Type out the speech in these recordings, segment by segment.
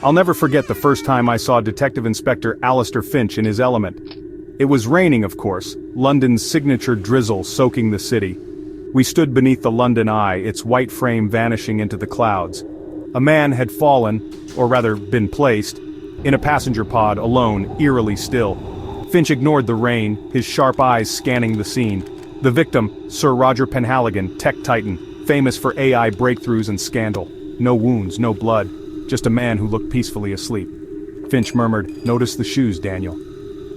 I'll never forget the first time I saw Detective Inspector Alistair Finch in his element. It was raining, of course, London's signature drizzle soaking the city. We stood beneath the London Eye, its white frame vanishing into the clouds. A man had fallen, or rather been placed, in a passenger pod alone, eerily still. Finch ignored the rain, his sharp eyes scanning the scene. The victim, Sir Roger Penhaligon, tech titan, famous for AI breakthroughs and scandal. No wounds, no blood, just a man who looked peacefully asleep. Finch murmured, "Notice the shoes, Daniel."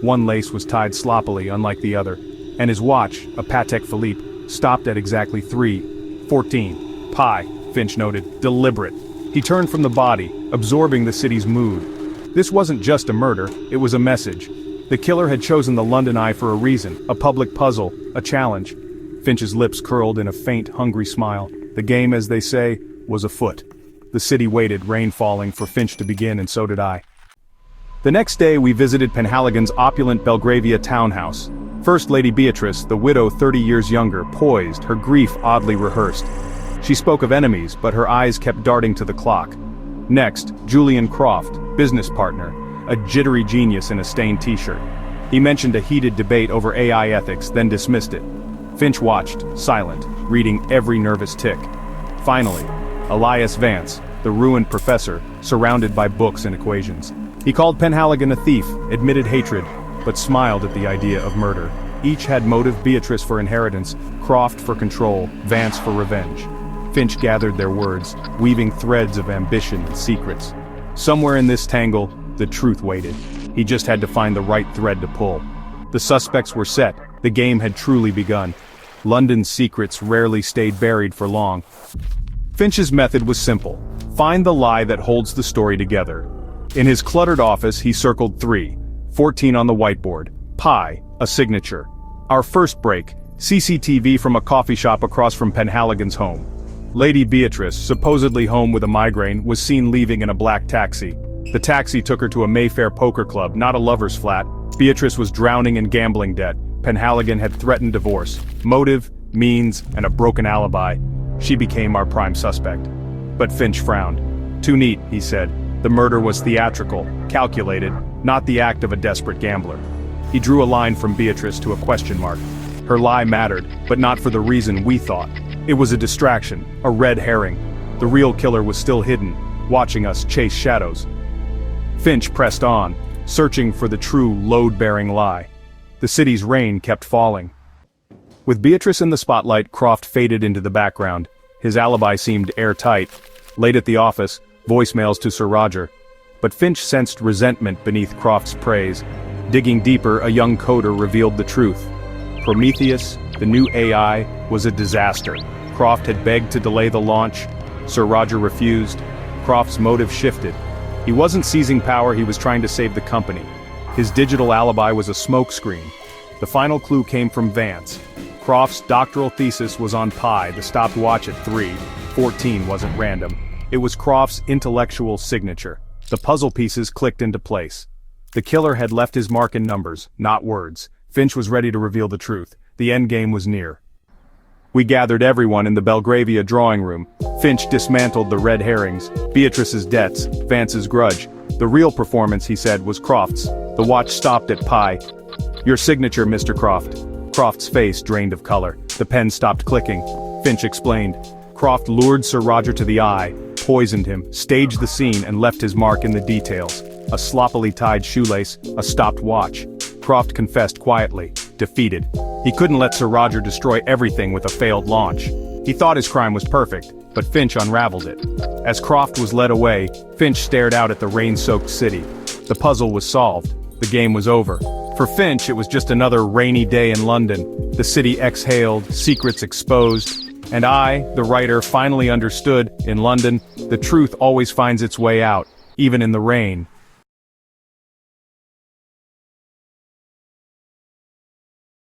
One lace was tied sloppily, unlike the other, and his watch, a Patek Philippe, stopped at exactly 3:14. Pi, Finch noted, deliberate. He turned from the body, absorbing the city's mood. This wasn't just a murder, it was a message. The killer had chosen the London Eye for a reason, a public puzzle, a challenge. Finch's lips curled in a faint, hungry smile. The game, as they say, was afoot. The city waited, rain falling, for Finch to begin, and so did I. The next day we visited Penhaligon's opulent Belgravia townhouse. First Lady Beatrice, the widow 30 years younger, poised, her grief oddly rehearsed. She spoke of enemies, but her eyes kept darting to the clock. Next, Julian Croft, business partner, a jittery genius in a stained t-shirt. He mentioned a heated debate over AI ethics, then dismissed it. Finch watched, silent, reading every nervous tick. Finally, Elias Vance, the ruined professor, surrounded by books and equations. He called Penhaligon a thief, admitted hatred, but smiled at the idea of murder. Each had motive: Beatrice for inheritance, Croft for control, Vance for revenge. Finch gathered their words, weaving threads of ambition and secrets. Somewhere in this tangle, the truth waited. He just had to find the right thread to pull. The suspects were set, the game had truly begun. London's secrets rarely stayed buried for long. Finch's method was simple: find the lie that holds the story together. In his cluttered office he circled 3:14 on the whiteboard. Pi, a signature. Our first break, CCTV from a coffee shop across from Penhaligon's home. Lady Beatrice, supposedly home with a migraine, was seen leaving in a black taxi. The taxi took her to a Mayfair poker club, not a lover's flat. Beatrice was drowning in gambling debt. Penhaligon had threatened divorce. Motive, means, and a broken alibi. She became our prime suspect. But Finch frowned. Too neat, he said. The murder was theatrical, calculated, not the act of a desperate gambler. He drew a line from Beatrice to a question mark. Her lie mattered, but not for the reason we thought. It was a distraction, a red herring. The real killer was still hidden, watching us chase shadows. Finch pressed on, searching for the true load-bearing lie. The city's rain kept falling. With Beatrice in the spotlight, Croft faded into the background. His alibi seemed airtight. Late at the office, voicemails to Sir Roger. But Finch sensed resentment beneath Croft's praise. Digging deeper, a young coder revealed the truth. Prometheus, the new AI, was a disaster. Croft had begged to delay the launch. Sir Roger refused. Croft's motive shifted. He wasn't seizing power, he was trying to save the company. His digital alibi was a smokescreen. The final clue came from Vance. Croft's doctoral thesis was on Pi, the stopped watch at 3:14 wasn't random. It was Croft's intellectual signature. The puzzle pieces clicked into place. The killer had left his mark in numbers, not words. Finch was ready to reveal the truth. The endgame was near. We gathered everyone in the Belgravia drawing room. Finch dismantled the red herrings, Beatrice's debts, Vance's grudge. The real performance, he said, was Croft's. The watch stopped at Pi. "Your signature, Mr. Croft." Croft's face drained of color. The pen stopped clicking. Finch explained. Croft lured Sir Roger to the eye, poisoned him, staged the scene, and left his mark in the details. A sloppily tied shoelace, a stopped watch. Croft confessed quietly, defeated. He couldn't let Sir Roger destroy everything with a failed launch. He thought his crime was perfect, but Finch unraveled it. As Croft was led away, Finch stared out at the rain-soaked city. The puzzle was solved. The game was over. For Finch, it was just another rainy day in London. The city exhaled, secrets exposed. And I, the writer, finally understood, in London, the truth always finds its way out, even in the rain.